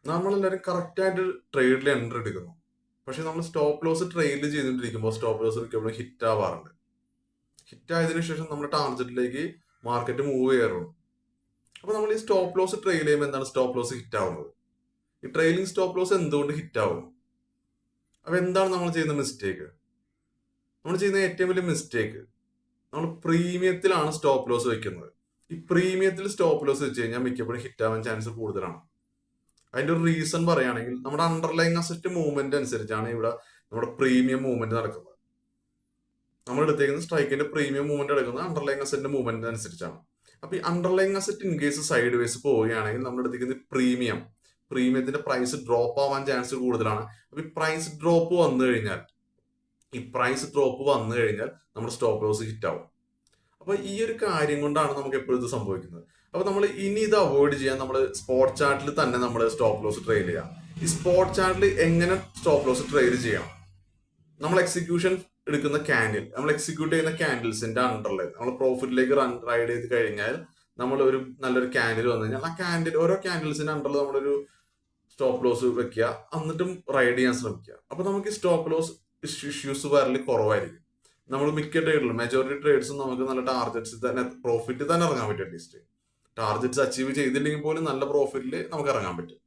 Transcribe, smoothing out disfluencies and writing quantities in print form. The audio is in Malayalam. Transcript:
നമ്മളെല്ലാവരും കറക്റ്റായിട്ട് ട്രേഡിൽ എൻട്രി എടുക്കുന്നു. പക്ഷെ നമ്മൾ സ്റ്റോപ്പ് ലോസ് ട്രേഡിൽ ചെയ്തുകൊണ്ടിരിക്കുമ്പോൾ സ്റ്റോപ്പ് ലോസ് മിക്കപ്പോഴും ഹിറ്റ് ആവാറുണ്ട്. ഹിറ്റ് ആയതിനു ശേഷം നമ്മുടെ ടാർഗറ്റിലേക്ക് മാർക്കറ്റ് മൂവ് ചെയ്യാറുണ്ട്. അപ്പൊ നമ്മൾ ഈ സ്റ്റോപ്പ് ലോസ് ട്രെയിൽ ചെയ്യുമ്പോൾ എന്താണ് സ്റ്റോപ്പ് ലോസ് ഹിറ്റ് ആവുന്നത്? ഈ ട്രെയിലിംഗ് സ്റ്റോപ്പ് ലോസ് എന്തുകൊണ്ട് ഹിറ്റ് ആവും? അപ്പൊ എന്താണ് നമ്മൾ ചെയ്യുന്ന മിസ്റ്റേക്ക്? നമ്മൾ ചെയ്യുന്ന ഏറ്റവും വലിയ മിസ്റ്റേക്ക്, നമ്മൾ പ്രീമിയത്തിലാണ് സ്റ്റോപ്പ് ലോസ് വെക്കുന്നത്. ഈ പ്രീമിയത്തിൽ സ്റ്റോപ്പ് ലോസ് വെച്ച് കഴിഞ്ഞാൽ മിക്കപ്പോഴും ഹിറ്റ് ആവാൻ ചാൻസ് കൂടുതലാണ്. അതിന്റെ ഒരു റീസൺ പറയുകയാണെങ്കിൽ നമ്മുടെ അണ്ടർലൈൻ അസറ്റ് മൂവ്മെന്റ് അനുസരിച്ചാണ് ഇവിടെ നമ്മുടെ പ്രീമിയം മൂവ്മെന്റ് നടക്കുന്നത്. നമ്മൾ എടുത്തേക്കുന്ന സ്ട്രൈക്കിന്റെ പ്രീമിയം മൂവ്മെന്റ് എടുക്കുന്നത് അണ്ടർലൈൻ അസറ്റിന്റെ മൂവ്മെന്റ് അനുസരിച്ചാണ്. അപ്പൊ ഈ underline asset in case side vase പോവുകയാണെങ്കിൽ നമ്മൾ എടുത്തേക്കുന്ന പ്രീമിയത്തിന്റെ പ്രൈസ് ഡ്രോപ്പ് ആവാൻ ചാൻസ് കൂടുതലാണ്. അപ്പൊ ഈ പ്രൈസ് ഡ്രോപ്പ് വന്നു കഴിഞ്ഞാൽ നമ്മുടെ സ്റ്റോപ്പ് ലോസ് ഹിറ്റ് ആവും. അപ്പൊ ഈ ഒരു കാര്യം കൊണ്ടാണ് നമുക്ക് എപ്പോഴും ഇത് സംഭവിക്കുന്നത്. അപ്പൊ നമ്മൾ ഇനി ഇത് അവോയ്ഡ് ചെയ്യാൻ നമ്മൾ സ്പോട്ട് ചാർട്ടിൽ തന്നെ നമ്മൾ സ്റ്റോപ്പ് ലോസ് ട്രെയിൽ ചെയ്യാം. ഈ സ്പോട്ട് ചാർട്ടിൽ എങ്ങനെ സ്റ്റോപ്പ് ലോസ് ട്രെയിൽ ചെയ്യണം? നമ്മൾ എക്സിക്യൂഷൻ എടുക്കുന്ന ക്യാൻഡിൽ, നമ്മൾ എക്സിക്യൂട്ട് ചെയ്യുന്ന ക്യാൻഡിൽസിന്റെ അണ്ടറിൽ നമ്മൾ പ്രോഫിറ്റിലേക്ക് റൈഡ് ചെയ്ത് കഴിഞ്ഞാൽ നമ്മൾ ഒരു നല്ലൊരു ക്യാൻഡിൽ വന്നു കഴിഞ്ഞാൽ ആ ക്യാൻഡിൽ, ഓരോ ക്യാൻഡിൽസിന്റെ അണ്ടറിൽ നമ്മളൊരു സ്റ്റോപ്പ് ലോസ് വെക്കുക, എന്നിട്ടും റൈഡ് ചെയ്യാൻ ശ്രമിക്കുക. അപ്പൊ നമുക്ക് സ്റ്റോപ്പ് ലോസ് ഇഷ്യൂസ് വരല് കുറവായിരിക്കും. നമ്മൾ മിക്ക ട്രേഡിലും മെജോറിറ്റി ട്രേഡ്സും നമുക്ക് നല്ല ടാർഗറ്റ്സ് തന്നെ, പ്രോഫിറ്റ് തന്നെ ഇറങ്ങാൻ പറ്റും. അറ്റ്ലീസ്റ്റ് ടാർഗറ്റ്സ് അച്ചീവ് ചെയ്തില്ലെങ്കിൽ പോലും നല്ല പ്രോഫിറ്റിൽ നമുക്ക് ഇറങ്ങാൻ പറ്റും.